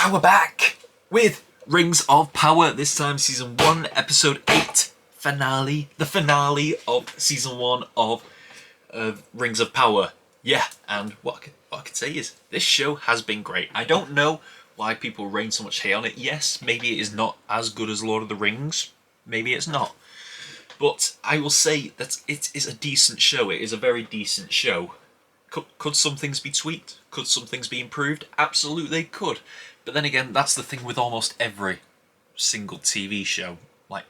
And we're back with Rings of Power, this time Season 1, Episode 8, finale. The finale of Season 1 of Rings of Power. Yeah, and what I can say is, this show has been great. I don't know why people rain so much hate on it. Yes, maybe it is not as good as Lord of the Rings. Maybe it's not. But I will say that it is a decent show. It is a very decent show. Could some things be tweaked? Could some things be improved? Absolutely could. But then again, that's the thing with almost every single TV show. Like,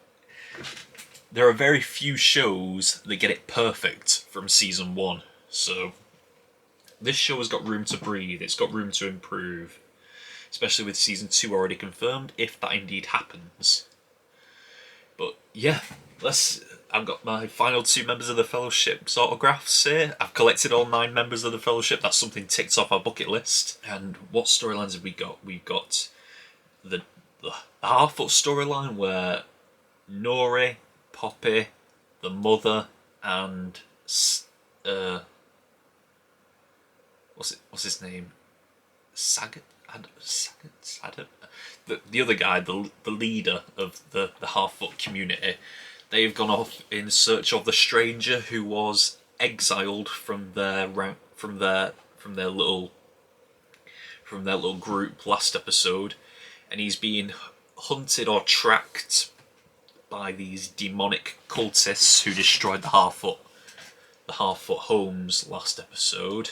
there are very few shows that get it perfect from Season 1. So, this show has got room to breathe. It's got room to improve. Especially with Season 2 already confirmed, if that indeed happens. But, yeah. I've got my final 2 members of the Fellowship's autographs here. I've collected all 9 members of the Fellowship. That's something ticked off our bucket list. And what storylines have we got? We've got the Half-Foot storyline where Nori, Poppy, the Mother, and what's his name? Sagat? The other guy, the leader of the Half-Foot community. They've gone off in search of the stranger who was exiled from their little group last episode, and he's being hunted or tracked by these demonic cultists who destroyed the Half-Foot homes last episode.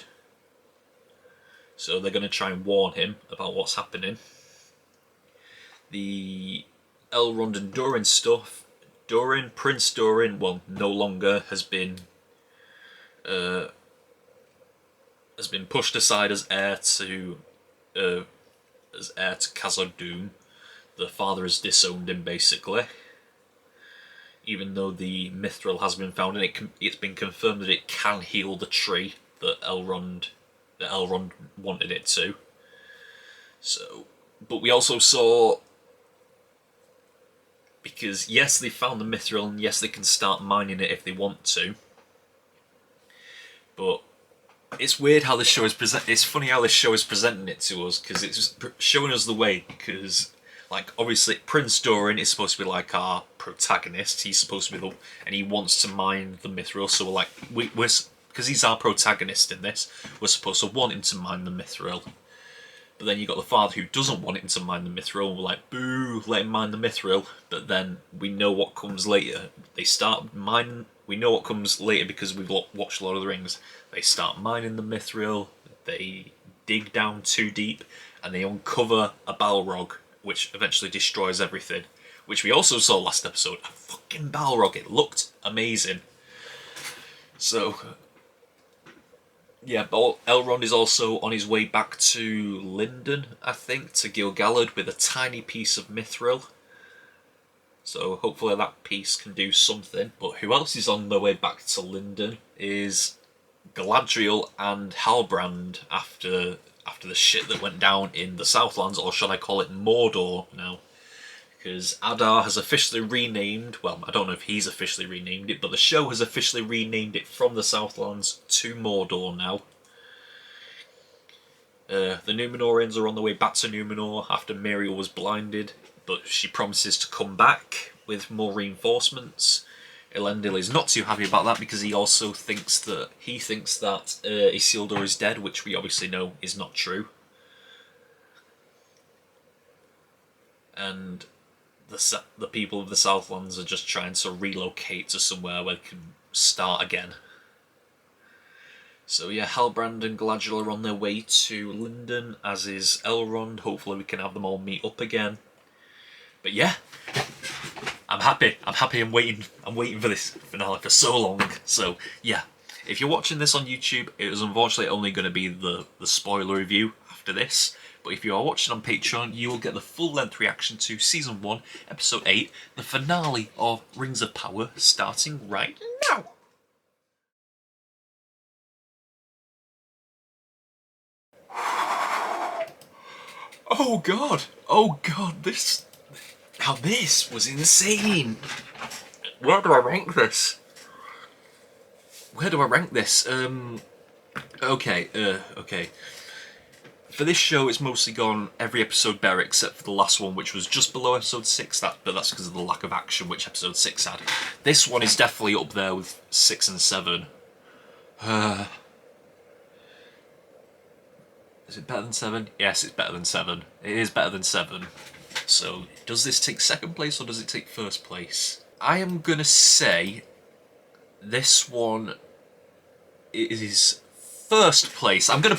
So they're going to try and warn him about what's happening. The Elrond and Durin stuff. Prince Durin, well, no longer has been pushed aside as heir to Khazad-dûm. The father has disowned him, basically. Even though the mithril has been found, and it's been confirmed that it can heal the tree that Elrond wanted it to. So, but we also saw, because yes, they found the mithril, and yes, they can start mining it if they want to. But it's weird how this show is It's funny how this show is presenting it to us, because it's showing us the way. Because, like, obviously, Prince Durin is supposed to be like our protagonist. He's supposed to be and he wants to mine the mithril. So we're like, because he's our protagonist in this, we're supposed to want him to mine the mithril. But then you got the father who doesn't want him to mine the mithril. We're like, boo, let him mine the mithril. But then we know what comes later. They start mining. We know what comes later because we've watched Lord of the Rings. They start mining the mithril. They dig down too deep, and they uncover a Balrog, which eventually destroys everything. Which we also saw last episode. A fucking Balrog. It looked amazing. So, yeah, but Elrond is also on his way back to Lindon, I think, to Gil-galad with a tiny piece of mithril. So hopefully that piece can do something. But who else is on their way back to Lindon is Galadriel and Halbrand after the shit that went down in the Southlands, or should I call it Mordor now? Because Adar has officially renamed, well, I don't know if he's officially renamed it, but the show has officially renamed it from the Southlands to Mordor now. The Númenóreans are on the way back to Númenor after Miriel was blinded, but she promises to come back with more reinforcements. Elendil is not too happy about that because he also thinks that Isildur is dead, which we obviously know is not true. And the people of the Southlands are just trying to relocate to somewhere where they can start again. So yeah, Halbrand and Galadriel are on their way to Lindon, as is Elrond. Hopefully we can have them all meet up again. But yeah, I'm happy. I'm waiting for this finale for so long. So yeah, if you're watching this on YouTube, it was unfortunately only going to be the spoiler review after this. But if you are watching on Patreon, you will get the full-length reaction to Season 1, Episode 8, the finale of Rings of Power, starting right now. Oh god, this was insane. Where do I rank this? Okay. For this show, it's mostly gone every episode better except for the last one, which was just below episode 6, but that's because of the lack of action which episode 6 had. This one is definitely up there with 6 and 7. Is it better than 7? Yes, it's better than 7. It is better than 7. So, does this take second place or does it take first place? I am gonna say this one is first place. I'm gonna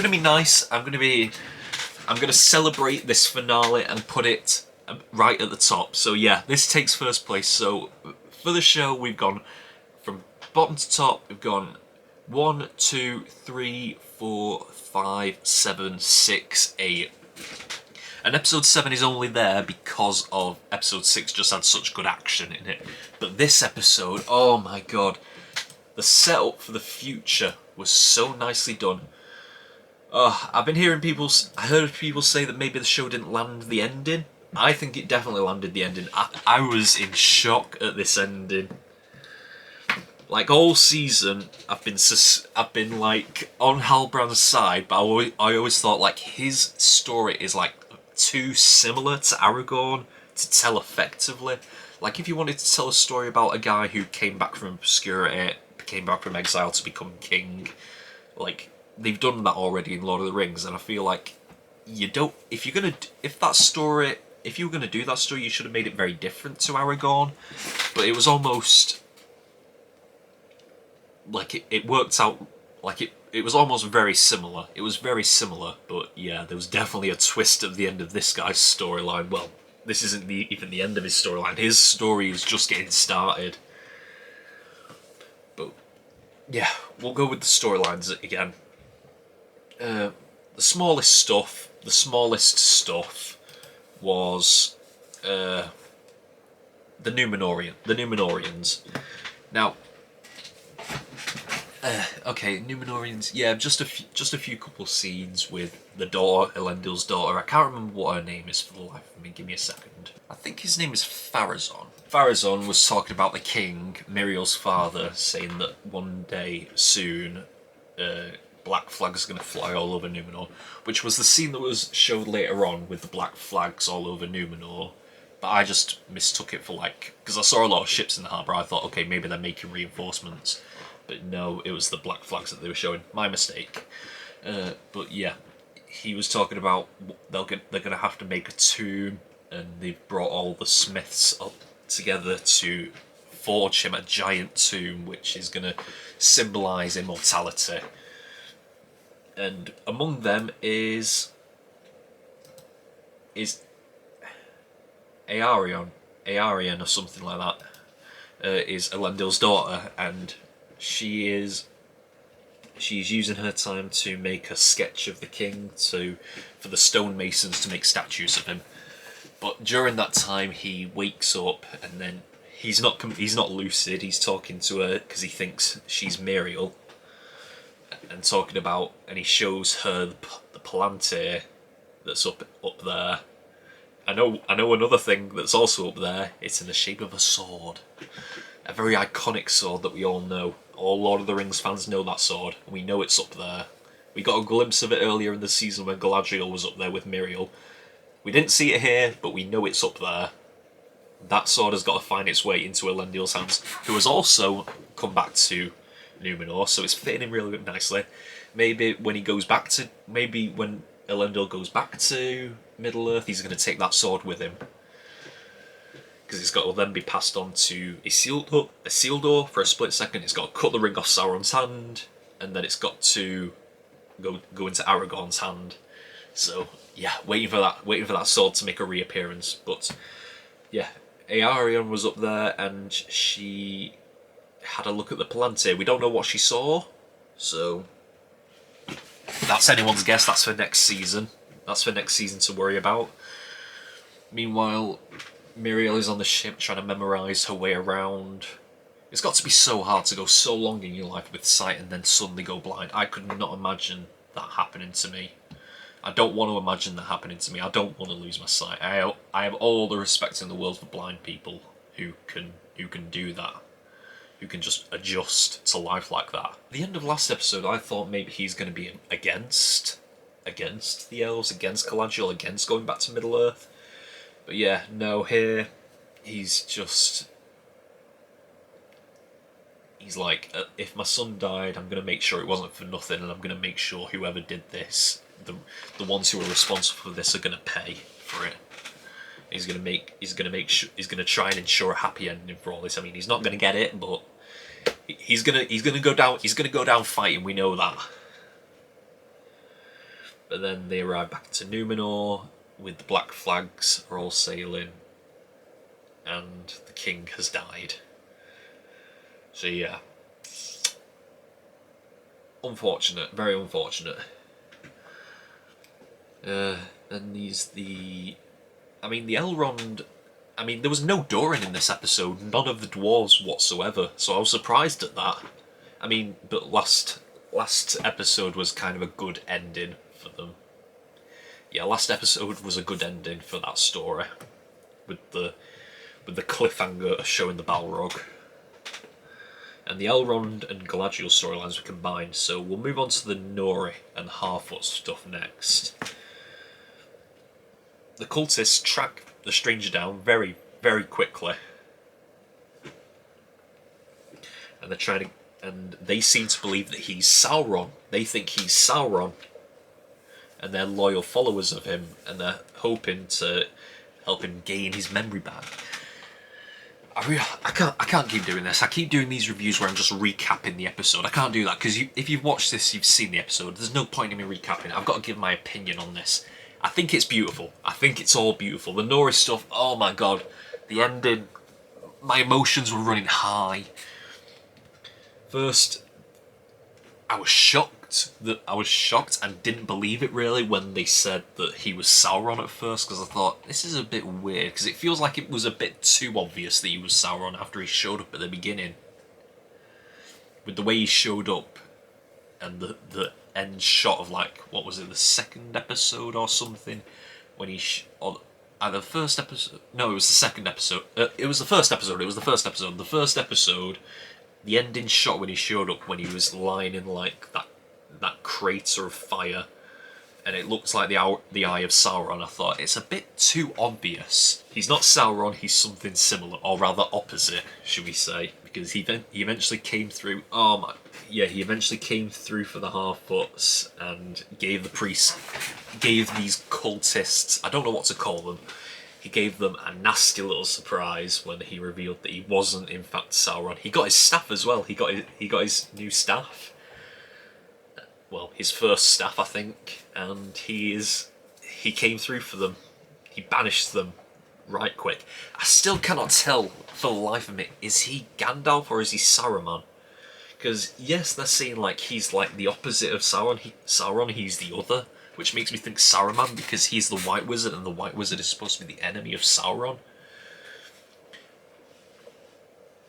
be nice. I'm gonna celebrate this finale and put it right at the top. So yeah, this takes first place. So for the show, we've gone from bottom to top. We've gone 1, 2, 3, 4, 5, 7, 6, 8. And episode 7 is only there because of episode 6 just had such good action in it. But this episode, oh my god, the setup for the future was so nicely done. I've been hearing I heard people say that maybe the show didn't land the ending. I think it definitely landed the ending. I was in shock at this ending. Like all season, I've been like on Halbrand's side, but I always thought like his story is like too similar to Aragorn to tell effectively. Like if you wanted to tell a story about a guy who came back from obscurity, came back from exile to become king, like they've done that already in Lord of the Rings, and I feel like you don't. If you were gonna do that story, you should have made it very different to Aragorn. But it was almost like it worked out like it was almost very similar. It was very similar, but yeah, there was definitely a twist at the end of this guy's storyline. Well, this isn't even the end of his storyline. His story is just getting started. But yeah, we'll go with the storylines again. The smallest stuff was the Numenorians. Now, okay, Numenorians. Yeah, just a few couple scenes with the daughter, Elendil's daughter. I can't remember what her name is for the life of me. Give me a second. I think his name is Pharazôn. Pharazôn was talking about the king, Miriel's father, saying that one day soon, black flags are going to fly all over Numenor, which was the scene that was showed later on with the black flags all over Numenor. But I just mistook it for like, because I saw a lot of ships in the harbour, I thought, okay, maybe they're making reinforcements. But no, it was the black flags that they were showing. My mistake. But yeah, he was talking about they're going to have to make a tomb, and they've brought all the smiths up together to forge him a giant tomb, which is going to symbolise immortality. And among them is Aarion or something like that, is Elendil's daughter, and she's using her time to make a sketch of the king for the stonemasons to make statues of him. But during that time, he wakes up, and then he's not lucid. He's talking to her because he thinks she's Miriel, and talking about, and he shows her the Palantir that's up there. I know another thing that's also up there. It's in the shape of a sword, a very iconic sword that we all know. All Lord of the Rings fans know that sword. We know it's up there. We got a glimpse of it earlier in the season when Galadriel was up there with Miriel. We didn't see it here, but we know it's up there. That sword has got to find its way into Elendil's hands, who has also come back to Numenor, so it's fitting him really nicely. Maybe when Elendil goes back to Middle-earth, he's going to take that sword with him, because it's got to then be passed on to Isildur for a split second. It's got to cut the ring off Sauron's hand, and then it's got to go into Aragorn's hand. So yeah, waiting for that sword to make a reappearance. But yeah, Aarion was up there, and she had a look at the Palantir. We don't know what she saw, so that's anyone's guess. That's for next season. That's for next season to worry about. Meanwhile, Miriel is on the ship trying to memorise her way around. It's got to be so hard to go so long in your life with sight and then suddenly go blind. I could not imagine that happening to me. I don't want to imagine that happening to me. I don't want to lose my sight. I have all the respect in the world for blind people who can do that, who can just adjust to life like that. At the end of last episode, I thought maybe he's going to be against against the elves, against Galadriel, against going back to Middle Earth. But yeah, no, here he's just... He's like, if my son died, I'm going to make sure it wasn't for nothing, and I'm going to make sure whoever did this, the ones who are responsible for this, are going to pay for it. He's going to try and ensure a happy ending for all this. I mean, he's not going to get it, but he's going to go down fighting. We know that. But then they arrive back to Numenor with the black flags are all sailing, and the king has died. So yeah, unfortunate, very unfortunate. And the Elrond. I mean, there was no Doran in this episode, none of the dwarves whatsoever. So I was surprised at that. I mean, but last episode was kind of a good ending for them. Yeah, last episode was a good ending for that story, with the cliffhanger showing the Balrog. And the Elrond and Galadriel storylines were combined, so we'll move on to the Nori and Harfoot stuff next. The cultists track the stranger down very, very quickly. And they seem to believe that he's Sauron. They think he's Sauron. And they're loyal followers of him, and they're hoping to help him gain his memory back. I can't keep doing this. I keep doing these reviews where I'm just recapping the episode. I can't do that, because if you've watched this, you've seen the episode. There's no point in me recapping. I've got to give my opinion on this. I think it's beautiful. I think it's all beautiful. The Nori stuff, oh my god. The ending, my emotions were running high. First, I was shocked and didn't believe it really when they said that he was Sauron at first, because I thought, this is a bit weird, because it feels like it was a bit too obvious that he was Sauron after he showed up at the beginning. With the way he showed up, and the end shot of, like, what was it, the second episode or something, when he either the first episode, no, it was the second episode, it was the first episode, the first episode, the ending shot when he showed up, when he was lying in, like, that crater of fire, and it looks like the eye of Sauron. I thought, it's a bit too obvious. He's not Sauron, he's something similar, or rather opposite, should we say, because he eventually came through. He eventually came through for the Harfoots and gave these cultists, I don't know what to call them, he gave them a nasty little surprise when he revealed that he wasn't in fact Sauron. He got his staff as well. He got his new staff. Well, his first staff, I think, and he came through for them. He banished them right quick. I still cannot tell for the life of me, is he Gandalf or is he Saruman? Because yes, they're saying like he's like the opposite of Sauron. He's the other, which makes me think Saruman because he's the White Wizard, and the White Wizard is supposed to be the enemy of Sauron.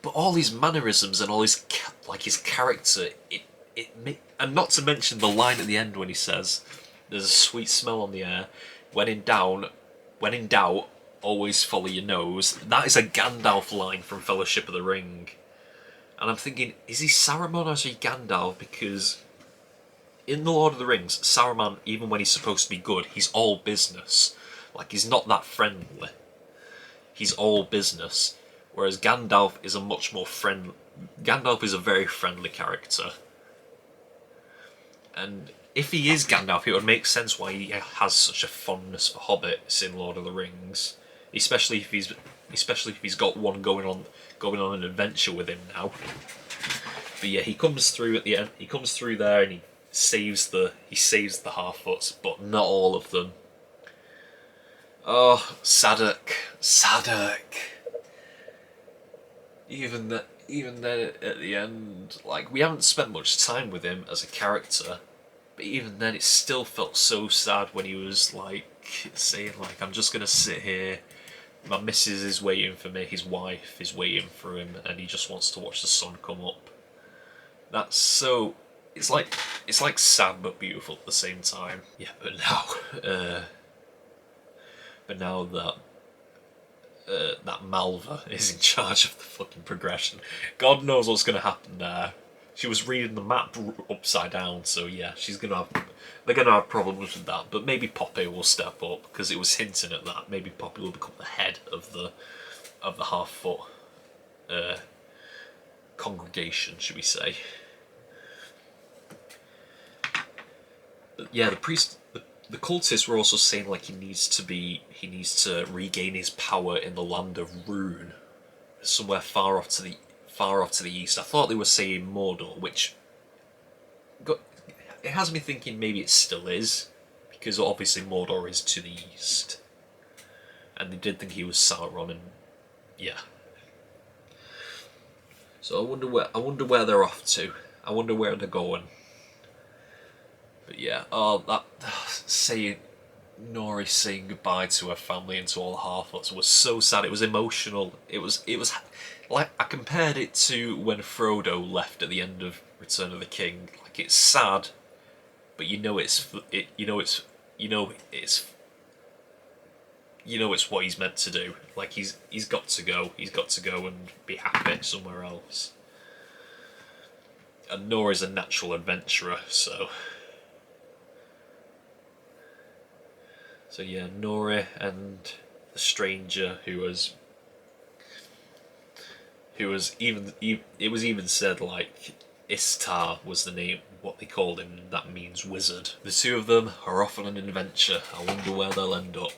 But all his mannerisms and all his character, and not to mention the line at the end when he says, "There's a sweet smell on the air. When in doubt, always follow your nose." That is a Gandalf line from Fellowship of the Ring. And I'm thinking, is he Saruman or is he Gandalf? Because in The Lord of the Rings, Saruman, even when he's supposed to be good, he's all business. Like, he's not that friendly. He's all business. Whereas Gandalf is Gandalf is a very friendly character. And if he is Gandalf, it would make sense why he has such a fondness for hobbits in Lord of the Rings, especially if he's got one going on an adventure with him now. But yeah, he comes through at the end. He comes through there and he saves the Harfoots, but not all of them. Oh, Sadok. Even then, at the end, like, we haven't spent much time with him as a character, but even then it still felt so sad when he was, like, saying, like, I'm just gonna sit here, my missus is waiting for me, his wife is waiting for him, and he just wants to watch the sun come up. That's so... It's like sad but beautiful at the same time. Yeah, but now that Malva is in charge of the fucking progression, God knows what's going to happen there. She was reading the map upside down, so yeah, they're gonna have problems with that. But maybe Poppy will step up because it was hinting at that. Maybe Poppy will become the head of the half-foot congregation, should we say? But yeah, the cultists were also saying like he needs to regain his power in the land of Rune, somewhere far off to the east. I thought they were saying Mordor, which it has me thinking maybe it still is, because obviously Mordor is to the east, and they did think he was Sauron, and yeah. So I wonder where they're off to. I wonder where they're going. But yeah, Nori saying goodbye to her family and to all the Harfoots was so sad. It was emotional. It was like, I compared it to when Frodo left at the end of Return of the King. Like, it's sad, but you know it's what he's meant to do. Like, he's got to go. He's got to go and be happy somewhere else. And Nori's a natural adventurer, so yeah, Nori and the stranger who was even, it was even said like Istar was the name, what they called him, and that means wizard. The two of them are off on an adventure. I wonder where they'll end up.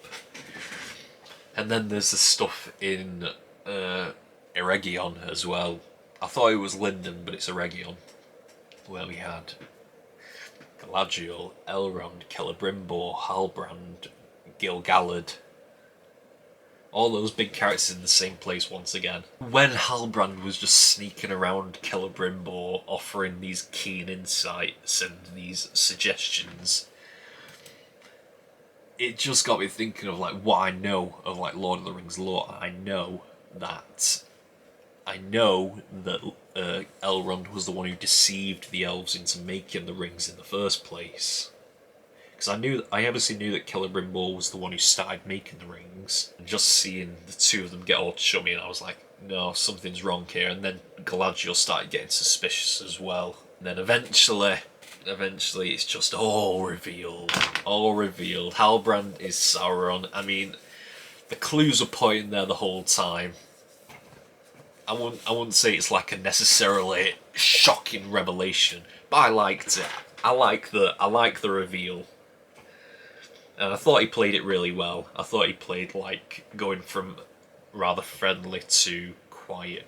And then there's the stuff in Eregion as well. I thought it was Lindon, but it's Eregion, where we had Galadriel, Elrond, Celebrimbor, Halbrand, Gil-galad. All those big characters in the same place once again. When Halbrand was just sneaking around Celebrimbor, offering these keen insights and these suggestions, it just got me thinking of like what I know of like Lord of the Rings lore. I know that Elrond was the one who deceived the elves into making the rings in the first place. Because I obviously knew that Celebrimbor was the one who started making the rings. And just seeing the two of them get all chummy, and I was like, no, something's wrong here. And then Galadriel started getting suspicious as well. And then eventually it's just all revealed. All revealed. Halbrand is Sauron. I mean, the clues are pointing there the whole time. I wouldn't say it's like a necessarily shocking revelation, but I liked it. I like the reveal. And I thought he played it really well. I thought he played like going from rather friendly to quite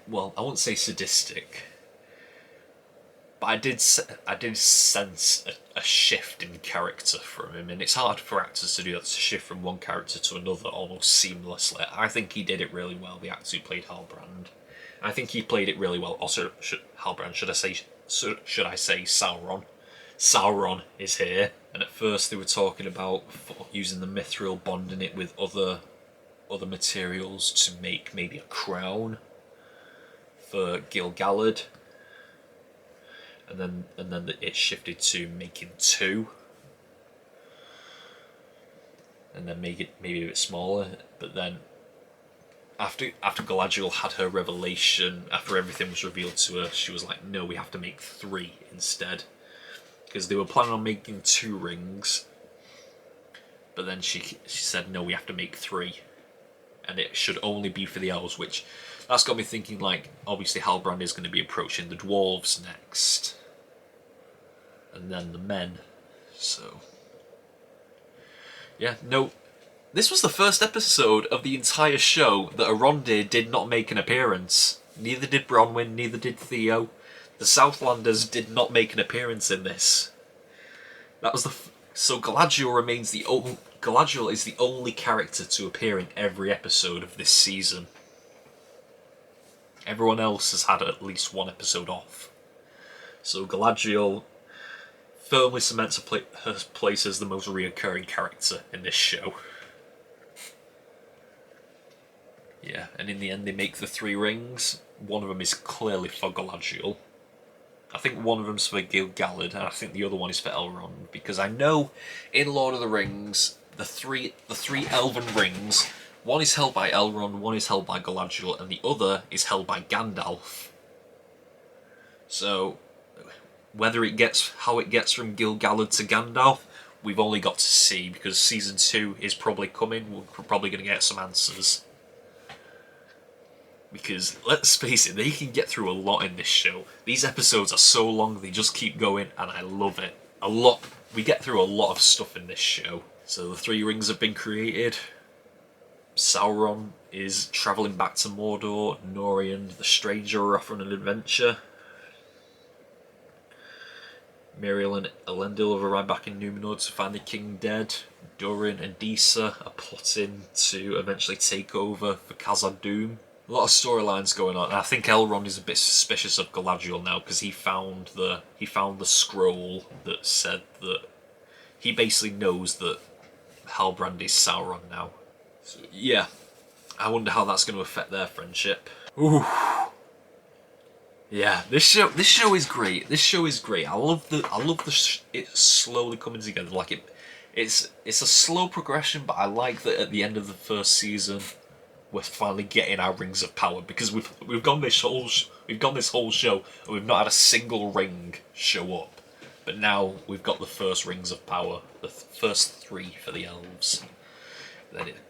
well, I wouldn't say sadistic, but I did sense a shift in character from him, and it's hard for actors to do that, to shift from one character to another almost seamlessly. I think he did it really well, the actor who played Halbrand. I think he played it really well. Also, Halbrand, should I say Sauron? Sauron is here, and at first they were talking about using the mithril, bonding it with other materials to make maybe a crown for Gil-galad, and then it shifted to making two, and then make it maybe a bit smaller. But then after Galadriel had her revelation, after everything was revealed to her, she was like, no, we have to make three instead. Because they were planning on making 2 rings, but then she said, no, we have to make 3, and it should only be for the elves, which that's got me thinking, like, obviously Halbrand is going to be approaching the dwarves next, and then the men. So yeah, no, this was the first episode of the entire show that Arondir did not make an appearance. Neither did Bronwyn, neither did Theo. The Southlanders did not make an appearance in this. That was so Galadriel is the only character to appear in every episode of this season. Everyone else has had at least one episode off. So Galadriel firmly cements her place as the most reoccurring character in this show. Yeah, and in the end they make the 3 rings. One of them is clearly for Galadriel. I think one of them's for Gil-galad, and I think the other one is for Elrond, because I know in Lord of the Rings, the three elven rings, One is held by Elrond, one is held by Galadriel, and the other is held by Gandalf. So, how it gets from Gil-galad to Gandalf, we've only got to see, because season 2 is probably coming. We're probably going to get some answers. Because, let's face it, they can get through a lot in this show. These episodes are so long, they just keep going, and I love it. We get through a lot of stuff in this show. So the 3 rings have been created. Sauron is travelling back to Mordor. Nori and the Stranger are off on an adventure. Miriel and Elendil have arrived back in Numenor to find the king dead. Durin and Disa are plotting to eventually take over for Khazad-dûm. A lot of storylines going on, and I think Elrond is a bit suspicious of Galadriel now because he found the scroll that said that he basically knows that Halbrand is Sauron now. So yeah, I wonder how that's going to affect their friendship. Ooh. Yeah, this show is great. This show is great. I love it slowly coming together. Like it's a slow progression, but I like that at the end of the first season, we're finally getting our rings of power, because we've gone this whole show and we've not had a single ring show up, but now we've got the first rings of power, the first 3 for the elves.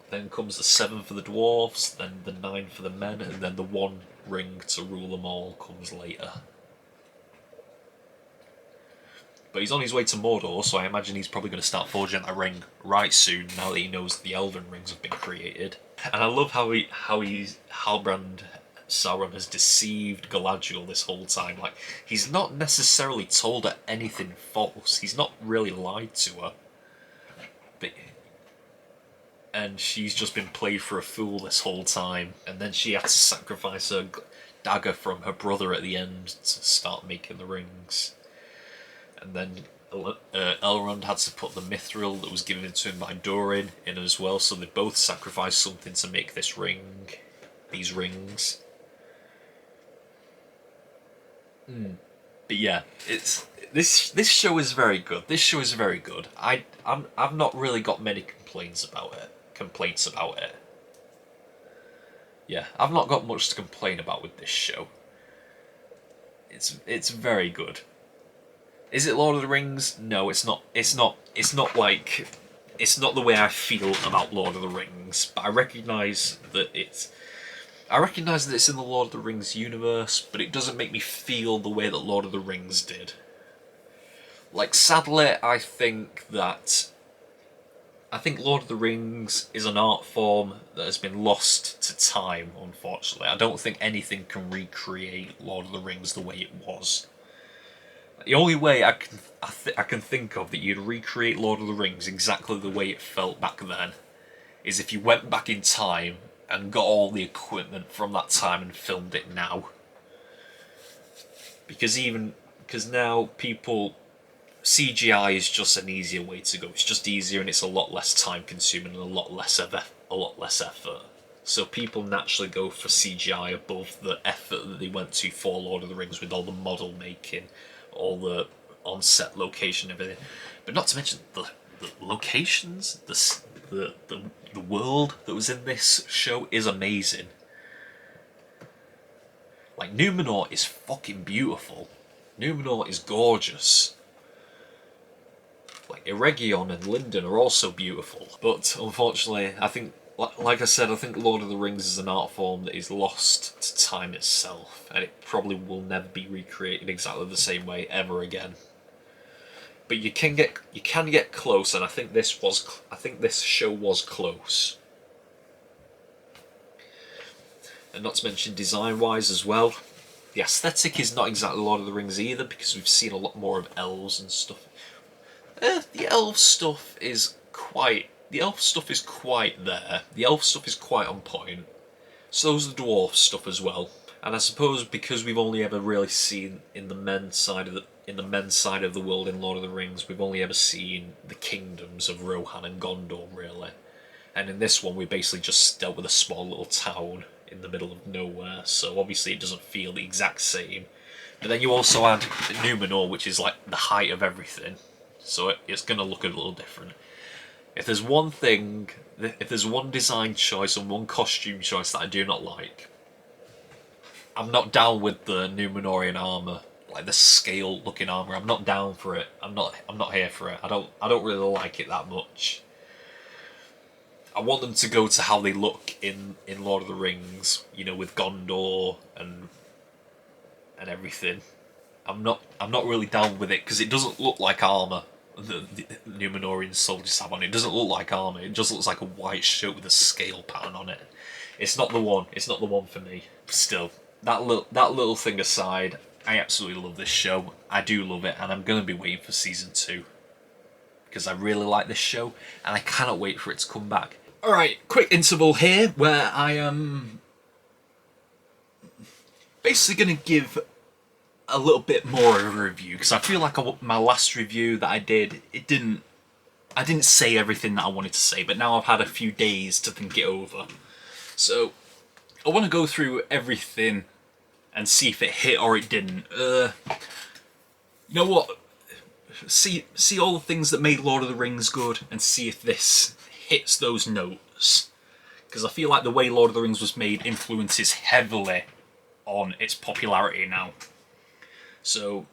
Then comes the 7 for the dwarves, then the 9 for the men, and then the 1 ring to rule them all comes later. But he's on his way to Mordor, so I imagine he's probably going to start forging that ring right soon, now that he knows the elven rings have been created. And I love how Halbrand Sauron has deceived Galadriel this whole time. Like, he's not necessarily told her anything false. He's not really lied to her. And she's just been played for a fool this whole time. And then she had to sacrifice her dagger from her brother at the end to start making the rings. And then Elrond had to put the mithril that was given to him by Durin in as well, so they both sacrificed something to make these rings. But yeah, this show is very good. This show is very good. I've not really got many complaints about it. Yeah, I've not got much to complain about with this show. It's very good. Is it Lord of the Rings? No, it's not. It's not the way I feel about Lord of the Rings. But I recognise that it's in the Lord of the Rings universe, but it doesn't make me feel the way that Lord of the Rings did. Like, sadly, I think Lord of the Rings is an art form that has been lost to time, unfortunately. I don't think anything can recreate Lord of the Rings the way it was. The only way I can think of that you'd recreate Lord of the Rings exactly the way it felt back then is if you went back in time and got all the equipment from that time and filmed it now. Because now CGI is just an easier way to go. It's just easier and it's a lot less time consuming and a lot less effort. So people naturally go for CGI above the effort that they went to for Lord of the Rings with all the model making, all the on-set location, everything. But not to mention the locations, the world that was in this show is amazing. Like, Numenor is fucking beautiful. Numenor is gorgeous. Like, Eregion and Lindon are also beautiful. But unfortunately, I think, like I said, I think Lord of the Rings is an art form that is lost to time itself, and it probably will never be recreated exactly the same way ever again. But you can get close, and I think this show was close. And not to mention design-wise as well, the aesthetic is not exactly Lord of the Rings either, because we've seen a lot more of elves and stuff. The elf stuff is quite there. The elf stuff is quite on point. So is the dwarf stuff as well. And I suppose because we've only ever really seen in the men's side of the world in Lord of the Rings, we've only ever seen the kingdoms of Rohan and Gondor, really. And in this one, we basically just dealt with a small little town in the middle of nowhere, so obviously it doesn't feel the exact same. But then you also add Numenor, which is like the height of everything, so it's going to look a little different. If there's one thing, if there's one design choice and one costume choice that I do not like, I'm not down with the Numenorian armor, like the scale-looking armor. I'm not down for it. I'm not here for it. I don't really like it that much. I want them to go to how they look in Lord of the Rings, you know, with Gondor and everything. I'm not really down with it because it doesn't look like armor. The Numenorian soldiers have on it. It doesn't look like armor. It just looks like a white shirt with a scale pattern on it. It's not the one. It's not the one for me. Still, that little thing aside, I absolutely love this show. I do love it, and I'm gonna be waiting for season 2 because I really like this show, and I cannot wait for it to come back. All right, quick interval here where I am basically gonna give a little bit more of a review because I feel like my last review that I did, I didn't say everything that I wanted to say, but now I've had a few days to think it over. So I want to go through everything and see if it hit or it didn't. You know what? See all the things that made Lord of the Rings good and see if this hits those notes. Because I feel like the way Lord of the Rings was made influences heavily on its popularity now. So,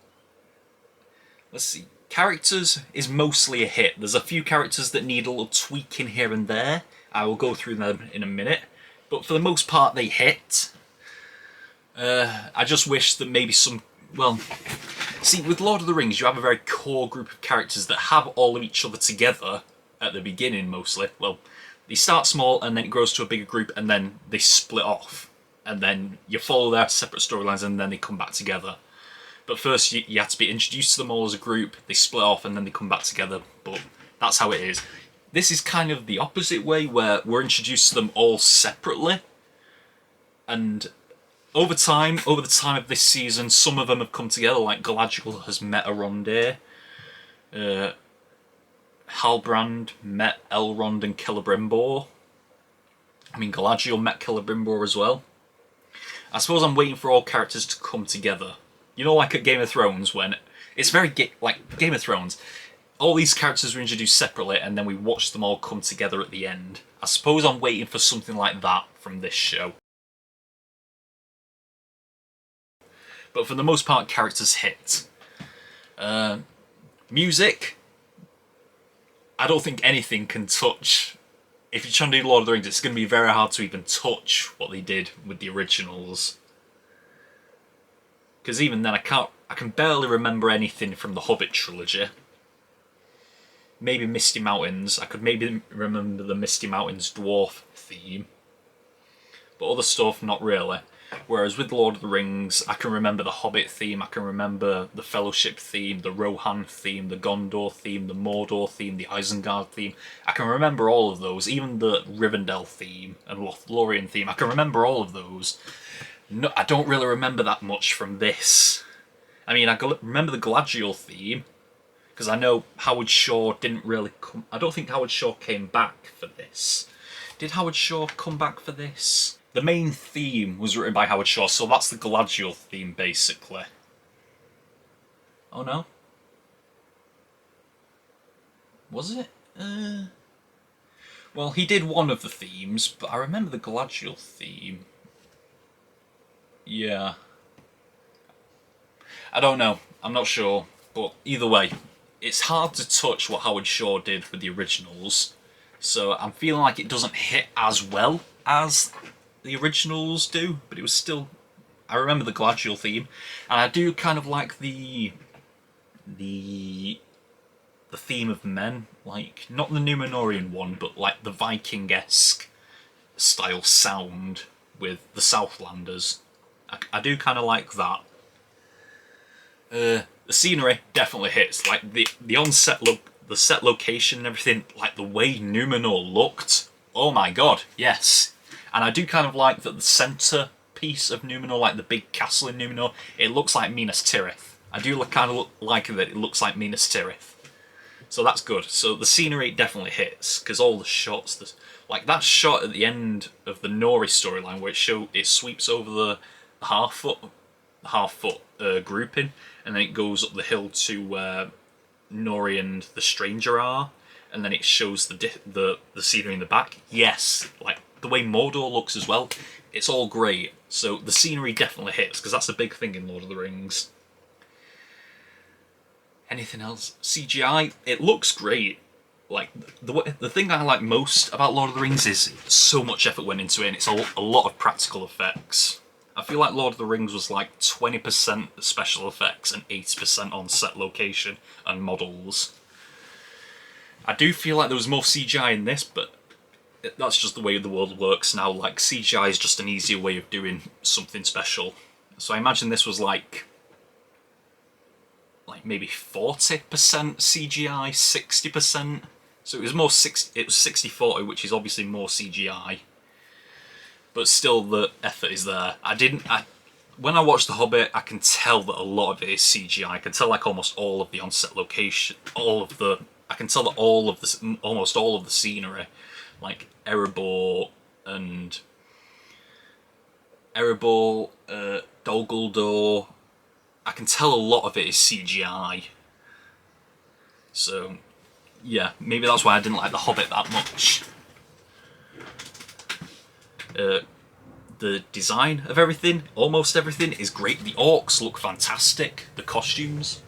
let's see. Characters is mostly a hit. There's a few characters that need a little tweaking here and there. I will go through them in a minute. But for the most part, they hit. I just wish that maybe some... Well, see, with Lord of the Rings, you have a very core group of characters that have all of each other together at the beginning, mostly. Well, they start small, and then it grows to a bigger group, and then they split off. And then you follow their separate storylines, and then they come back together. But first, you have to be introduced to them all as a group, they split off, and then they come back together. But that's how it is. This is kind of the opposite way, where we're introduced to them all separately. And over the time of this season, some of them have come together, like Galadriel has met Arondir. Halbrand met Elrond and Celebrimbor. I mean, Galadriel met Celebrimbor as well. I suppose I'm waiting for all characters to come together. You know, like at Game of Thrones, when it's very like Game of Thrones, all these characters were introduced separately, and then we watched them all come together at the end. I suppose I'm waiting for something like that from this show. But for the most part, characters hit. Music, I don't think anything can touch. If you're trying to do Lord of the Rings, it's going to be very hard to even touch what they did with the originals. Because even then, I can barely remember anything from the Hobbit trilogy. Maybe Misty Mountains. I could maybe remember the Misty Mountains dwarf theme. But other stuff, not really. Whereas with Lord of the Rings, I can remember the Hobbit theme, I can remember the Fellowship theme, the Rohan theme, the Gondor theme, the Mordor theme, the Isengard theme. I can remember all of those, even the Rivendell theme and Lothlorien theme. I can remember all of those. No, I don't really remember that much from this. I mean, I remember the Galadriel theme, because I know Howard Shore didn't really come... I don't think Howard Shore came back for this. Did Howard Shore come back for this? The main theme was written by Howard Shore, so that's the Galadriel theme, basically. Oh no? Was it? Well, he did one of the themes, but I remember the Galadriel theme. Yeah. I don't know. I'm not sure. But either way, it's hard to touch what Howard Shore did with the originals. So I'm feeling like it doesn't hit as well as the originals do. But it was still... I remember the Galadriel theme. And I do kind of like the theme of men. Like, not the Numenorian one, but like the Viking-esque style sound with the Southlanders. I do kind of like that. The scenery definitely hits. Like the on-set look, the set location and everything, like the way Numenor looked. Oh my god, yes. And I do kind of like that the centre piece of Numenor, like the big castle in Numenor, it looks like Minas Tirith. I do kind of like that it looks like Minas Tirith. So that's good. So the scenery definitely hits, because all the shots, like that shot at the end of the Nori storyline where it sweeps over the half foot grouping, and then it goes up the hill to where Nori and the stranger are, and then it shows the scenery in the back. Yes, like the way Mordor looks as well, it's all great. So the scenery definitely hits, because that's a big thing in Lord of the Rings. Anything else? CGI, it looks great. Like the thing I like most about Lord of the Rings is so much effort went into it, and it's a lot of practical effects. I feel like Lord of the Rings was like 20% special effects and 80% on set location and models. I do feel like there was more CGI in this, but that's just the way the world works now. Like, CGI is just an easier way of doing something special. So I imagine this was like maybe 40% CGI, 60%. So it was more it was 60-40, which is obviously more CGI. But still, the effort is there. When I watched The Hobbit, I can tell that a lot of it is CGI. I can tell like almost all of the on-set location, I can tell that almost all of the scenery, like Erebor, Dol Guldur, I can tell a lot of it is CGI. So, yeah, maybe that's why I didn't like The Hobbit that much. The design of everything, almost everything, is great. The orcs look fantastic. The costumes.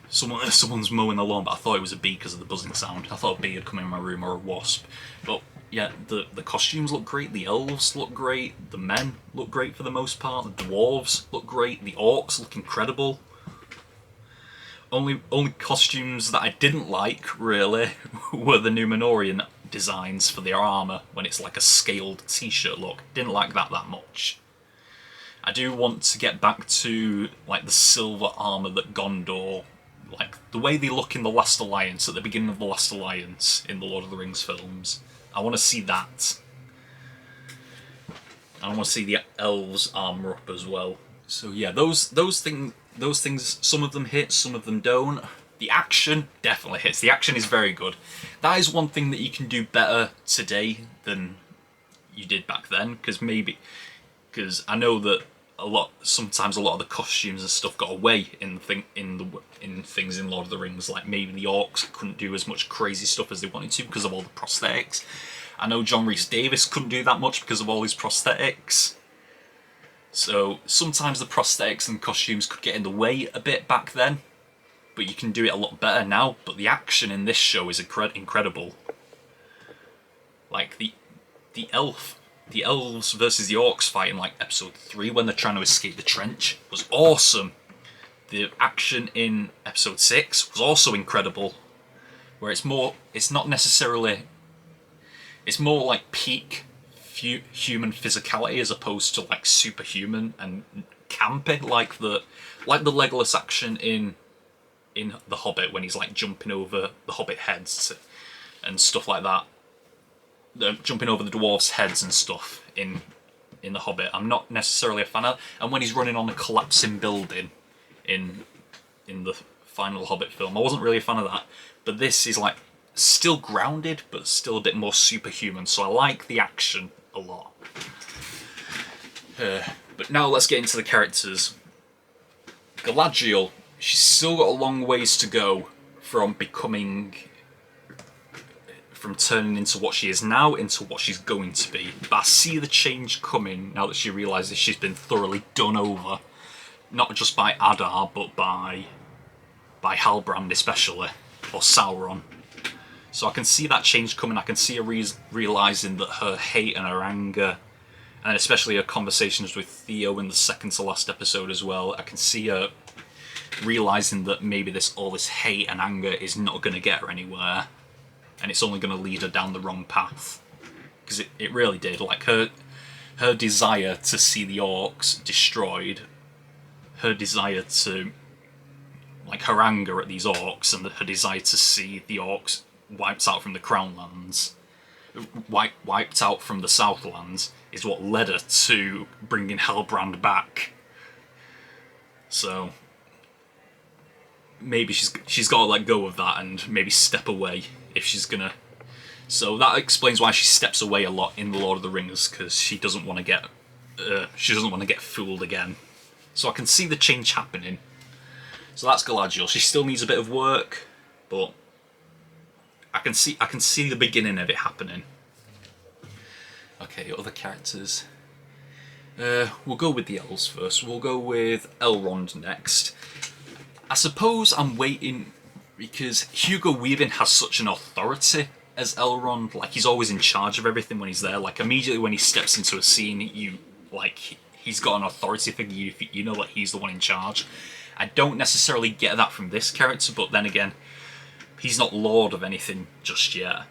Someone's mowing the lawn, but I thought it was a bee because of the buzzing sound. I thought a bee had come in my room, or a wasp. But yeah, the costumes look great. The elves look great. The men look great for the most part. The dwarves look great. The orcs look incredible. Only costumes that I didn't like, really, were the Númenórean designs for their armour, when it's like a scaled t-shirt look. Didn't like that much. I do want to get back to like the silver armour that Gondor, like the way they look in The Last Alliance, at the beginning of The Last Alliance in the Lord of the Rings films. I want to see that. I want to see the elves' armour up as well. So yeah, those things, some of them hit, some of them don't. The action definitely hits. The action is very good. That is one thing that you can do better today than you did back then, because I know that sometimes a lot of the costumes and stuff got away in things in Lord of the Rings. Like maybe the orcs couldn't do as much crazy stuff as they wanted to because of all the prosthetics. I know John Rhys-Davies couldn't do that much because of all his prosthetics. So sometimes the prosthetics and costumes could get in the way a bit back then, but you can do it a lot better now. But the action in this show is incredible. Like the elves versus the orcs fight in like episode 3 when they're trying to escape the trench was awesome. The action in episode 6 was also incredible, where it's more like peak human physicality as opposed to like superhuman and campy, like the Legolas action in The Hobbit when he's like jumping over the Hobbit heads and stuff like that. Jumping over the dwarves' heads and stuff in The Hobbit. I'm not necessarily a fan of. And when he's running on a collapsing building in the final Hobbit film, I wasn't really a fan of that. But this is like still grounded, but still a bit more superhuman. So I like the action a lot. But now let's get into the characters. Galadriel, she's still got a long ways to go from turning into what she is now into what she's going to be. But I see the change coming now that she realises she's been thoroughly done over. Not just by Adar, but by Halbrand especially, or Sauron. So I can see that change coming. I can see her realising that her hate and her anger, and especially her conversations with Theo in the second to last episode as well, I can see her realising that maybe all this hate and anger is not going to get her anywhere, and it's only going to lead her down the wrong path. Because it really did. Like her desire to see the orcs destroyed, her desire to, like her anger at these orcs, and her desire to see the orcs wiped out from the Crownlands, wiped out from the Southlands, is what led her to bringing Halbrand back. So maybe she's got to let go of that and maybe step away if she's gonna. So that explains why she steps away a lot in the Lord of the Rings, because she doesn't want to get fooled again. So I can see the change happening. So that's Galadriel. She still needs a bit of work, but I can see the beginning of it happening. Okay, other characters. We'll go with the elves first. We'll go with Elrond next. I suppose I'm waiting because Hugo Weaving has such an authority as Elrond. Like, he's always in charge of everything when he's there. Like, immediately when he steps into a scene, he's got an authority figure. You know that he's the one in charge. I don't necessarily get that from this character, but then again, he's not lord of anything just yet.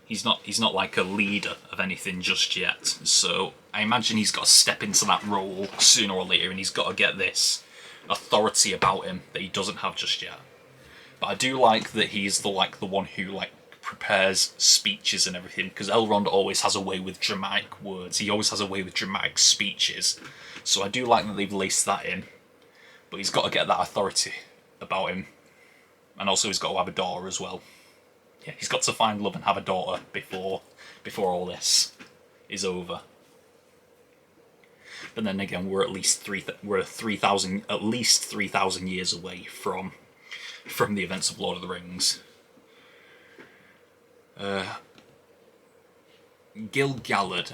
He's not like a leader of anything just yet. So I imagine he's got to step into that role sooner or later, and he's got to get this authority about him that he doesn't have just yet. But I do like that he's the one who prepares speeches and everything, because Elrond always has a way with dramatic words. He always has a way with dramatic speeches. So I do like that they've laced that in. But he's got to get that authority about him. And also he's got to have a daughter as well. Yeah, he's got to find love and have a daughter before all this is over. But then again, we're at least 3,000 years away from the events of Lord of the Rings. Gil-galad.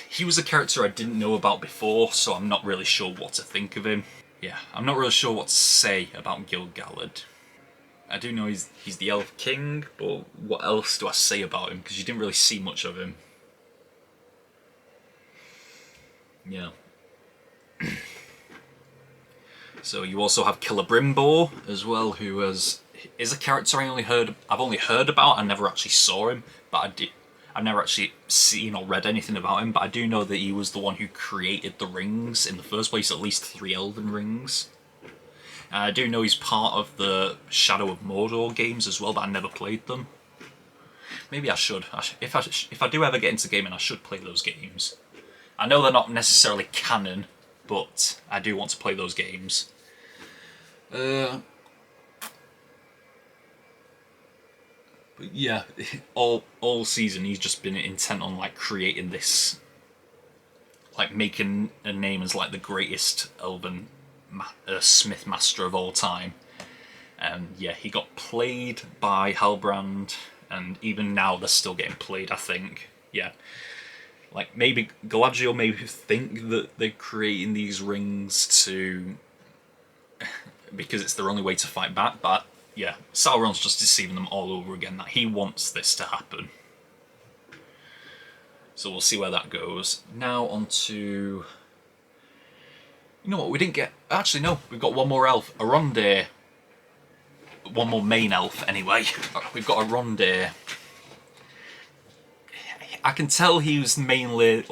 He was a character I didn't know about before, so I'm not really sure what to think of him. Yeah, I'm not really sure what to say about Gil-galad. I do know he's the Elf King, but what else do I say about him? Because you didn't really see much of him. Yeah. So you also have Celebrimbor as well, who is a character I've only heard about. I never actually saw him, but I've never actually seen or read anything about him. But I do know that he was the one who created the rings in the first place, at least 3 Elven rings. I do know he's part of the Shadow of Mordor games as well, but I never played them. Maybe I should. If I do ever get into gaming, I should play those games. I know they're not necessarily canon, but I do want to play those games. But yeah, all season he's just been intent on creating this, making a name as the greatest Elven Smith master of all time. And yeah, he got played by Halbrand, and even now they're still getting played, I think. Yeah. Maybe Galadriel may think that they're creating these rings because it's their only way to fight back, but yeah, Sauron's just deceiving them all over again that he wants this to happen. So we'll see where that goes. Now on to... You know what, we didn't get... Actually, no, we've got one more elf. Arondir. One more main elf, anyway. We've got Arondir. I can tell he was mainly,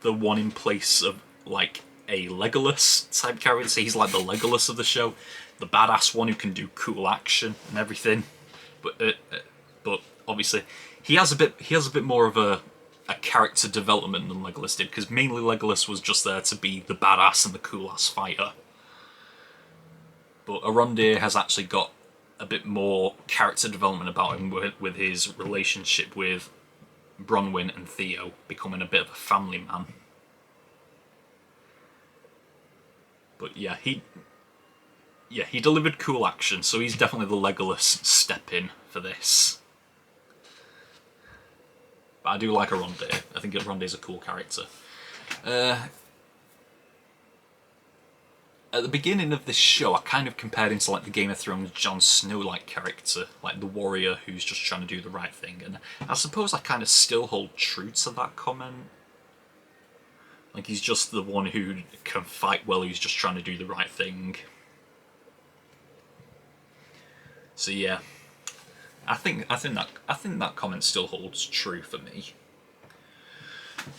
the one in place of, a Legolas type character. He's like the Legolas of the show. The badass one who can do cool action and everything. But obviously, he has a bit more of a character development than Legolas did, because mainly Legolas was just there to be the badass and the cool-ass fighter. But Arondir has actually got a bit more character development about him with his relationship with Bronwyn and Theo, becoming a bit of a family man. But yeah, he delivered cool action, so he's definitely the Legolas step-in for this. But I do like Arondir. I think Arondir's a cool character. At the beginning of this show, I kind of compared him to the Game of Thrones Jon Snow-like character, the warrior who's just trying to do the right thing, and I suppose I kind of still hold true to that comment. He's just the one who can fight well, who's just trying to do the right thing. So yeah, I think that comment still holds true for me.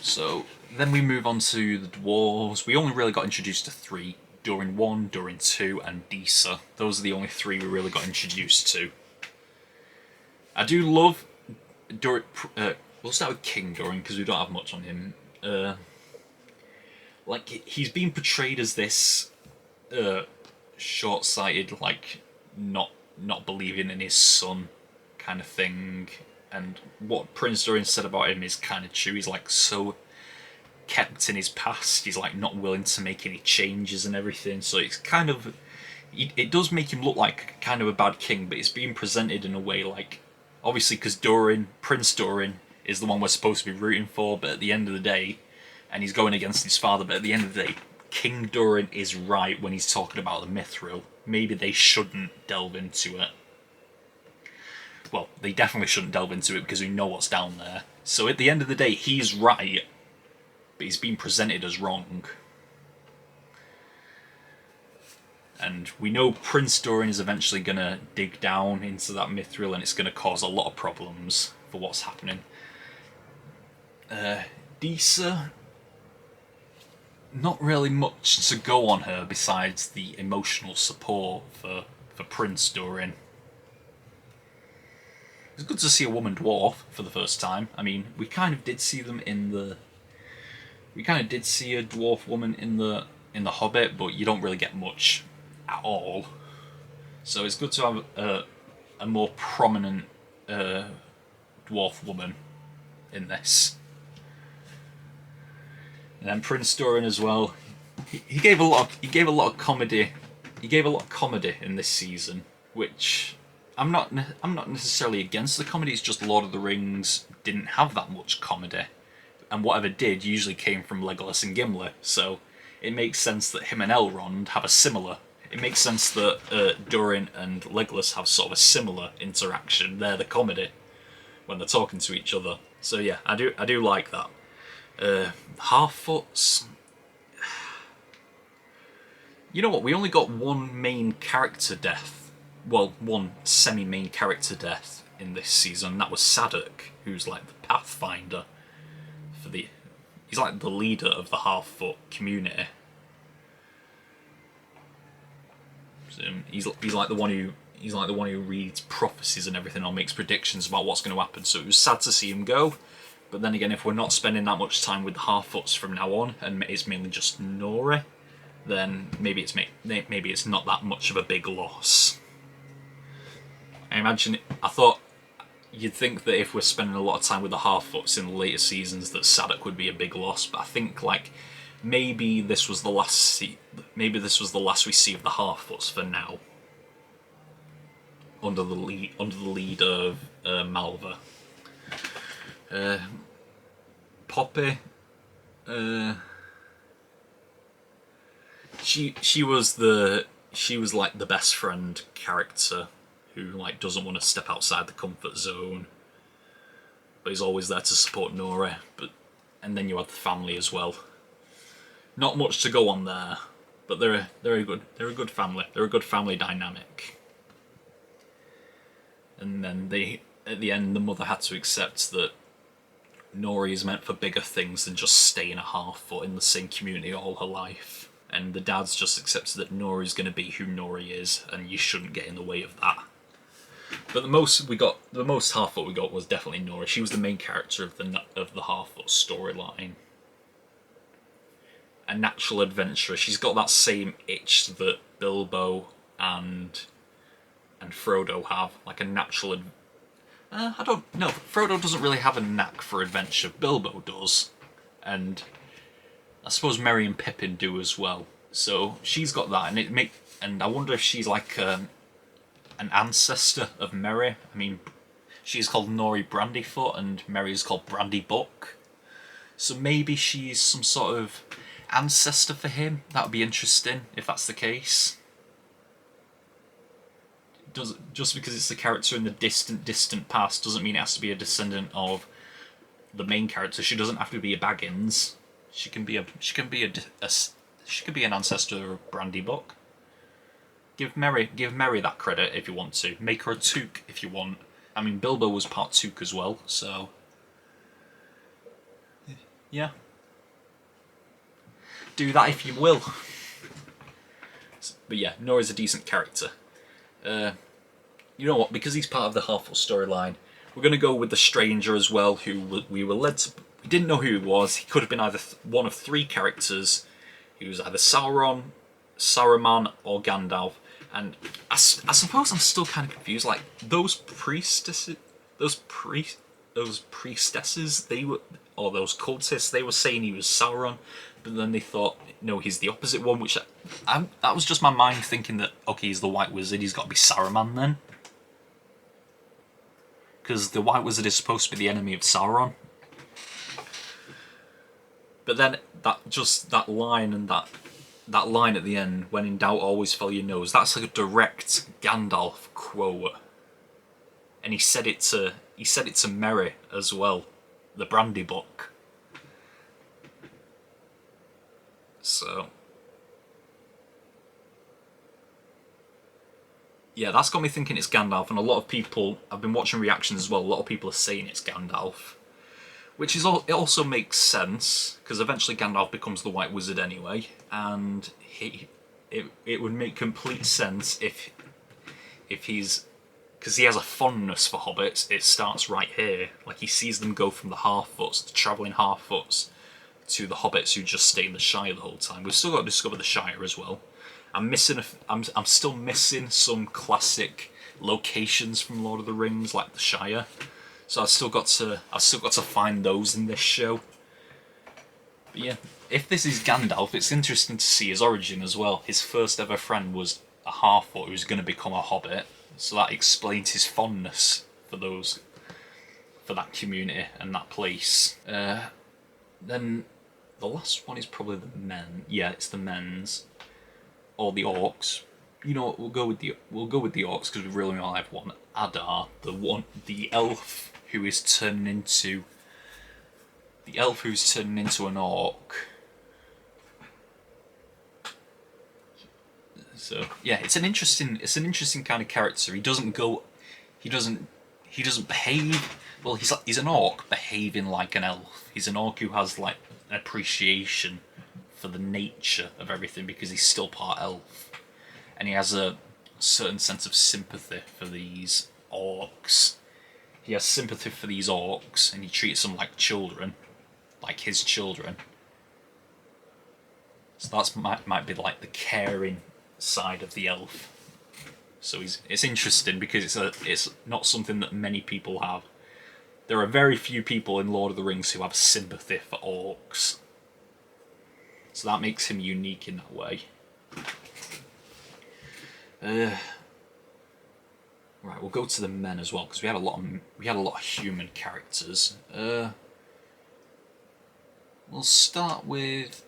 So then we move on to the dwarves. We only really got introduced to 3. Durin 1, Durin 2, and Disa. Those are the only 3 we really got introduced to. I do love Durin. We'll start with King Durin because we don't have much on him. He's being portrayed as this short-sighted, not believing in his son kind of thing. And what Prince Durin said about him is kind of true. He's so kept in his past. He's not willing to make any changes and everything. So it's kind of it does make him look like kind of a bad king, but it's being presented in a way like, obviously because Prince Durin is the one we're supposed to be rooting for, but at the end of the day, and he's going against his father, but at the end of the day, King Durin is right when he's talking about the Mithril. Maybe they shouldn't delve into it. Well, they definitely shouldn't delve into it because we know what's down there. So at the end of the day, he's right, but he's being presented as wrong. And we know Prince Durin is eventually going to dig down into that Mithril, and it's going to cause a lot of problems for what's happening. Disa, not really much to go on her besides the emotional support for Prince Durin. It's good to see a woman dwarf for the first time. I mean, we kind of did see them in the... We kind of did see a dwarf woman in the Hobbit, but you don't really get much at all. So it's good to have a more prominent dwarf woman in this. And then Prince Durin as well. He gave a lot of comedy. He gave a lot of comedy in this season, which I'm not necessarily against the comedy. It's just Lord of the Rings didn't have that much comedy, and whatever did usually came from Legolas and Gimli. So it makes sense that him and Elrond have a similar. It makes sense that Durin and Legolas have sort of a similar interaction. They're the comedy when they're talking to each other. So yeah, I do like that. Half-Foots. You know what? We only got one main character death. Well, one semi-main character death in this season. That was Sadok, who's like the Pathfinder for the. He's like the leader of the Half-Foot community. So he's like the one who reads prophecies and everything, or makes predictions about what's going to happen. So it was sad to see him go. But then again, if we're not spending that much time with the Half-Foots from now on, and it's mainly just Nori, then maybe it's not that much of a big loss. I thought you'd think that if we're spending a lot of time with the Half-Foots in the later seasons, that Sadok would be a big loss. But I think like maybe this was the last we see of the Half-Foots for now, under the lead of Malva. Poppy, she was like the best friend character who like doesn't want to step outside the comfort zone, but is always there to support Nora. And then you have the family as well. Not much to go on there, but they're a good family. They're a good family dynamic. And then at the end, the mother had to accept that Nori is meant for bigger things than just staying a Half-Foot in the same community all her life. And the dad's just accepted that Nori's going to be who Nori is, and you shouldn't get in the way of that. But the most Half-Foot we got was definitely Nori. She was the main character of the Half-Foot storyline. A natural adventurer. She's got that same itch that Bilbo and Frodo have, like a natural. I don't know. Frodo doesn't really have a knack for adventure. Bilbo does, and I suppose Merry and Pippin do as well. So she's got that, and I wonder if she's like an ancestor of Merry. I mean, she's called Nori Brandyfoot, and Merry is called Brandybuck. So maybe she's some sort of ancestor for him. That would be interesting if that's the case. Just because it's the character in the distant past doesn't mean it has to be a descendant of the main character. She doesn't have to be a Baggins. She can be an ancestor of Brandybuck. Give Merry that credit if you want to. Make her a Took if you want. I mean, Bilbo was part Took as well, so yeah. Do that if you will. But yeah, Nori's a decent character. You know what? Because he's part of the Half-Foot storyline, we're going to go with the Stranger as well, who we were led to. We didn't know who he was. He could have been either one of three characters. He was either Sauron, Saruman, or Gandalf. And I suppose I'm still kind of confused. Like those priestesses, those cultists, they were saying he was Sauron, but then they thought, no, he's the opposite one, which that was just my mind thinking that, okay, he's the White Wizard, he's got to be Saruman then. Because the White Wizard is supposed to be the enemy of Sauron. But then that line and that line at the end, when in doubt always follow your nose, that's like a direct Gandalf quote. And he said it to Merry as well, the Brandy book. So yeah, that's got me thinking it's Gandalf, and a lot of people, I've been watching reactions as well, a lot of people are saying it's Gandalf. Which is it also makes sense, because eventually Gandalf becomes the White Wizard anyway, and it would make complete sense if he's, because he has a fondness for hobbits. It starts right here, like he sees them go from the Harfoots, the travelling Harfoots, to the hobbits who just stay in the Shire the whole time. We've still got to discover the Shire as well. I'm still missing some classic locations from Lord of the Rings, like the Shire. So I've still got to find those in this show. But yeah, if this is Gandalf, it's interesting to see his origin as well. His first ever friend was a Harfoot who's going to become a hobbit, so that explains his fondness for that community and that place. Then the last one is probably the men. Yeah, it's the men's or the orcs. You know what? We'll go with the orcs because we really only have one. Adar, the elf who's turning into an orc. So yeah, it's an interesting kind of character. He doesn't behave. Well, he's an orc behaving like an elf. He's an orc who has like an appreciation for the nature of everything because he's still part elf, and he has a certain sense of sympathy for these orcs. He has sympathy for these orcs, and he treats them like children, like his children. So that's might be like the caring side of the elf. So it's interesting because it's not something that many people have. There are very few people in Lord of the Rings who have sympathy for orcs. So that makes him unique in that way. Right, we'll go to the men as well because we had a lot of human characters. We'll start with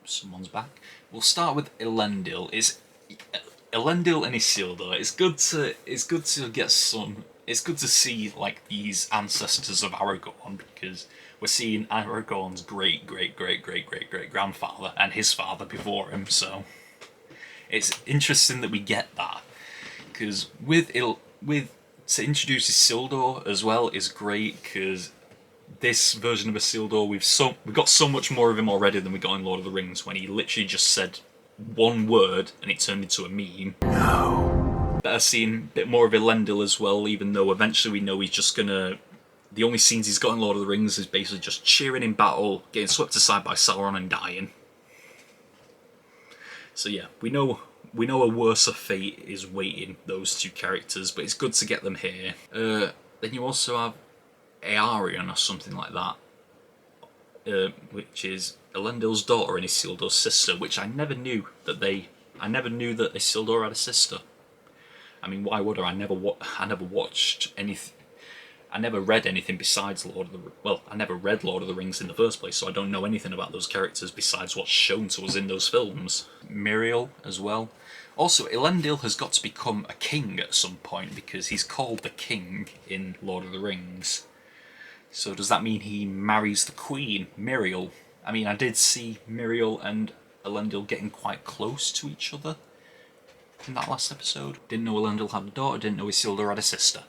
someone's back. We'll start with Elendil. Elendil and Isildur. It's good to get some. It's good to see like these ancestors of Aragorn because we're seeing Aragorn's great grandfather and his father before him. So it's interesting that we get that because to introduce Isildur as well is great because this version of Isildur we've got so much more of him already than we got in Lord of the Rings when he literally just said one word and it turned into a meme. No. Better seeing a bit more of Elendil as well, even though eventually we know he's just gonna. The only scenes he's got in Lord of the Rings is basically just cheering in battle, getting swept aside by Sauron and dying. So yeah, we know a worse fate is waiting those two characters, but it's good to get them here. Then you also have Earion or something like that, which is Elendil's daughter and Isildur's sister, which I never knew that Isildur had a sister. I mean, why would I? I never watched anything. I never read anything besides I never read Lord of the Rings in the first place, so I don't know anything about those characters besides what's shown to us in those films. Miriel as well. Also, Elendil has got to become a king at some point because he's called the king in Lord of the Rings. So does that mean he marries the queen, Miriel? I mean, I did see Miriel and Elendil getting quite close to each other in that last episode. Didn't know Elendil had a daughter, didn't know Isildur had a sister.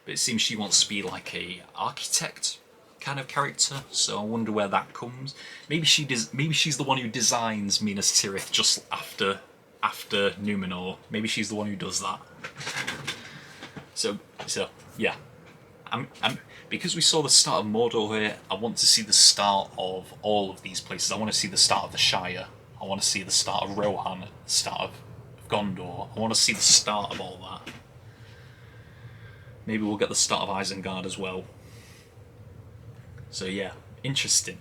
But it seems she wants to be like a architect kind of character, so I wonder where that comes. Maybe she's the one who designs Minas Tirith just after Numenor. Maybe she's the one who does that. So yeah. Because we saw the start of Mordor here, I want to see the start of all of these places. I want to see the start of the Shire. I want to see the start of Rohan, the start of Gondor. I want to see the start of all that. Maybe we'll get the start of Isengard as well. So yeah, interesting.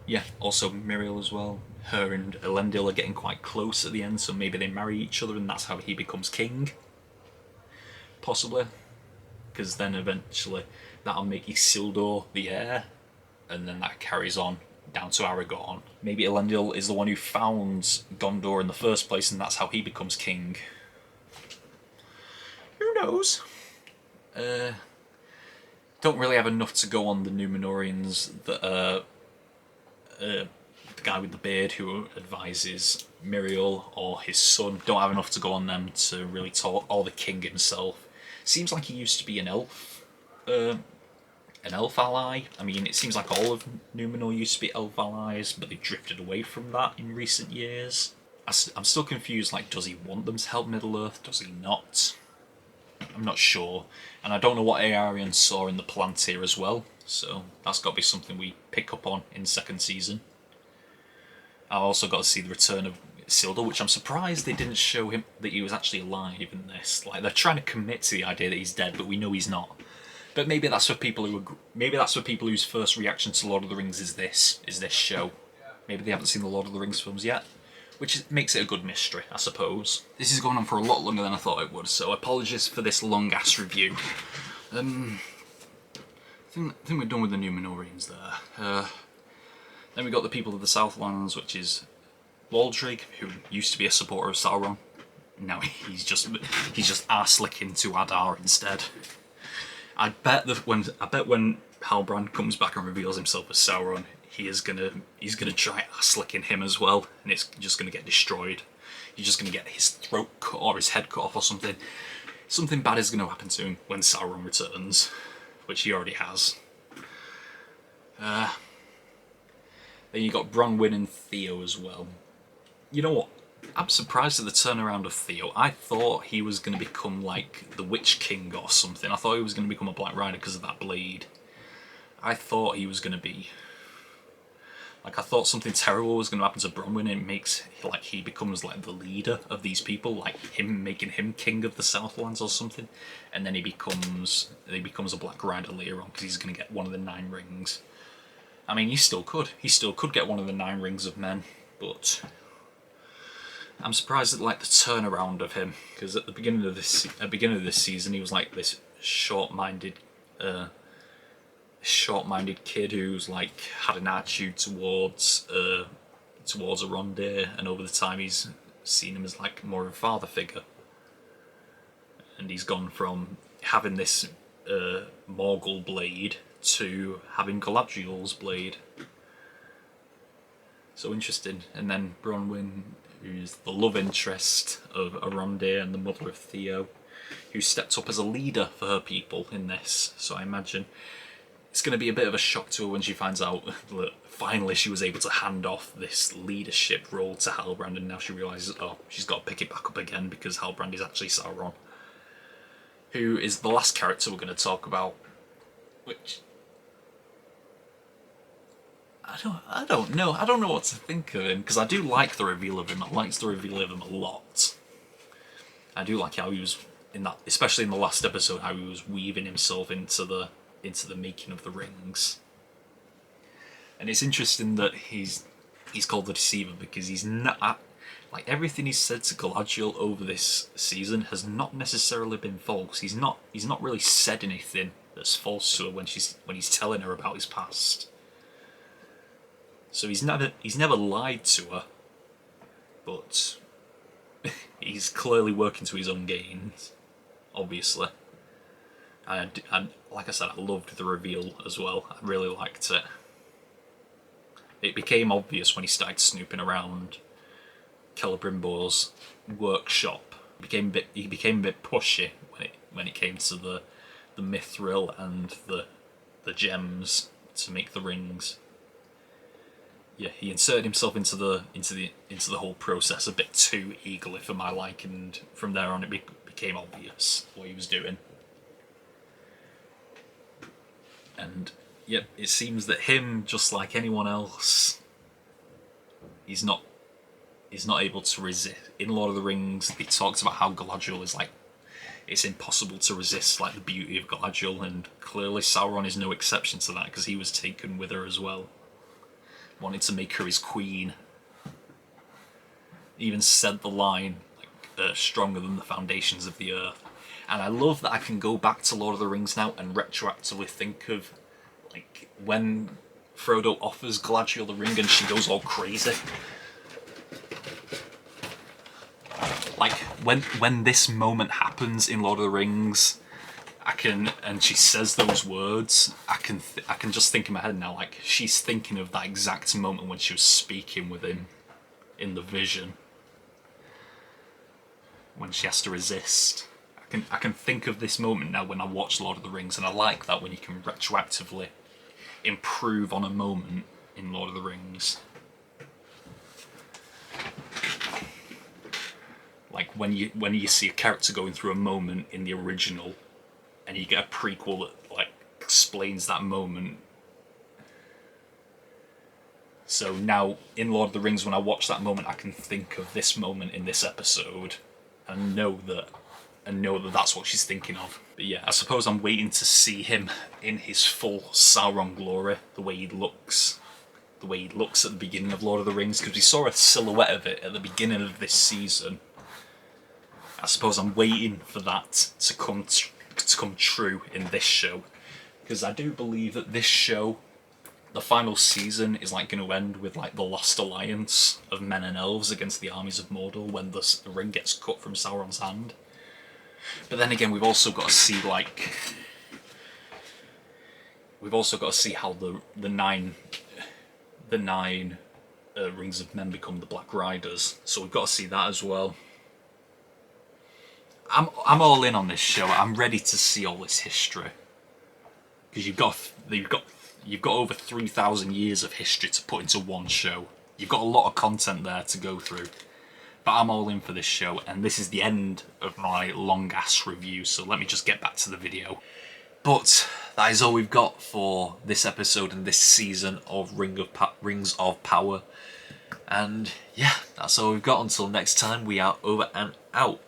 Yeah, also Muriel as well. Her and Elendil are getting quite close at the end, so maybe they marry each other and that's how he becomes king. Possibly. Because then eventually that'll make Isildur the heir, and then that carries on down to Aragorn. Maybe Elendil is the one who found Gondor in the first place and that's how he becomes king. Who knows? Don't really have enough to go on the Númenóreans that the guy with the beard who advises Muriel or his son. Don't have enough to go on them to really talk. Or the king himself. Seems like he used to be an elf. An elf ally. I mean, it seems like all of Númenor used to be elf allies, but they've drifted away from that in recent years. I'm still confused, like, does he want them to help Middle-earth? Does he not? I'm not sure. And I don't know what Aerion saw in the Palantir as well, so that's got to be something we pick up on in second season. I've also got to see the return of Isildur, which I'm surprised they didn't show him that he was actually alive in this. Like, they're trying to commit to the idea that he's dead, but we know he's not. But maybe that's for people whose first reaction to Lord of the Rings is this show. Maybe they haven't seen the Lord of the Rings films yet, which makes it a good mystery, I suppose. This is going on for a lot longer than I thought it would, so apologies for this long-ass review. I think we're done with the Númenóreans there. Then we got the people of the Southlands, which is Waldrig, who used to be a supporter of Sauron. Now he's just arse-licking to Adar instead. I bet when Halbrand comes back and reveals himself as Sauron, he's gonna try arse-licking him as well, and it's just gonna get destroyed. He's just gonna get his throat cut or his head cut off or something. Something bad is gonna happen to him when Sauron returns, which he already has. Then you got Bronwyn and Theo as well. You know what? I'm surprised at the turnaround of Theo. I thought he was going to become like the Witch King or something. I thought he was going to become a Black Rider because of that blade. I thought he was going to be... Like, I thought something terrible was going to happen to Bronwyn, and it makes, like, he becomes, like, the leader of these people, like, making him king of the Southlands or something. And then he becomes a Black Rider later on because he's going to get one of the 9 rings. I mean, he still could. He still could get one of the 9 rings of men, but I'm surprised at like the turnaround of him, because at the beginning of this season, he was like this short-minded kid who's like had an attitude towards Arondir, and over the time he's seen him as like more of a father figure, and he's gone from having this Morgul blade to having Galadriel's blade. So interesting. And then Bronwyn, who's the love interest of Arondir and the mother of Theo, who stepped up as a leader for her people in this. So I imagine it's going to be a bit of a shock to her when she finds out that finally she was able to hand off this leadership role to Halbrand, and now she realises, oh, she's got to pick it back up again because Halbrand is actually Sauron, who is the last character we're going to talk about, which I don't know what to think of him, because I do like the reveal of him. I liked the reveal of him a lot. I do like how he was in that, especially in the last episode, how he was weaving himself into the making of the rings. And it's interesting that he's called the Deceiver, because he's not, like, everything he's said to Galadriel over this season has not necessarily been false. He's not really said anything that's false to her when he's telling her about his past. So he's never lied to her, but he's clearly working to his own gains, obviously. And like I said, I loved the reveal as well. I really liked it. It became obvious when he started snooping around Celebrimbor's workshop. He became a bit pushy when it came to the mithril and the gems to make the rings. Yeah, he inserted himself into the whole process a bit too eagerly for my liking, and from there on it became obvious what he was doing. And yep, it seems that him, just like anyone else, he's not able to resist. In Lord of the Rings, he talks about how Galadriel is like, it's impossible to resist like the beauty of Galadriel, and clearly Sauron is no exception to that because he was taken with her as well. wanted to make her his queen. He even said the line, like, stronger than the foundations of the earth. And I love that I can go back to Lord of the Rings now and retroactively think of, like, when Frodo offers Galadriel the ring and she goes all crazy. Like, when this moment happens in Lord of the Rings, and she says those words, I can just think in my head now, like, she's thinking of that exact moment when she was speaking with him in the vision. When she has to resist. I can think of this moment now when I watch Lord of the Rings, and I like that when you can retroactively improve on a moment in Lord of the Rings. Like when you see a character going through a moment in the original, and you get a prequel that like explains that moment. So now in Lord of the Rings, when I watch that moment, I can think of this moment in this episode, and know that that's what she's thinking of. But yeah, I suppose I'm waiting to see him in his full Sauron glory, the way he looks at the beginning of Lord of the Rings, because we saw a silhouette of it at the beginning of this season. I suppose I'm waiting for that to come true in this show, because I do believe that this show, the final season, is like going to end with like the last alliance of men and elves against the armies of Mordor when the ring gets cut from Sauron's hand. But then again, we've also got to see how the nine rings of men become the Black Riders. So we've got to see that as well. I'm all in on this show. I'm ready to see all this history, because you've got over 3,000 years of history to put into one show. You've got a lot of content there to go through. But I'm all in for this show, and this is the end of my long-ass review, so let me just get back to the video. But that is all we've got for this episode and this season of Rings of Power. And yeah, that's all we've got. Until next time, we are over and out.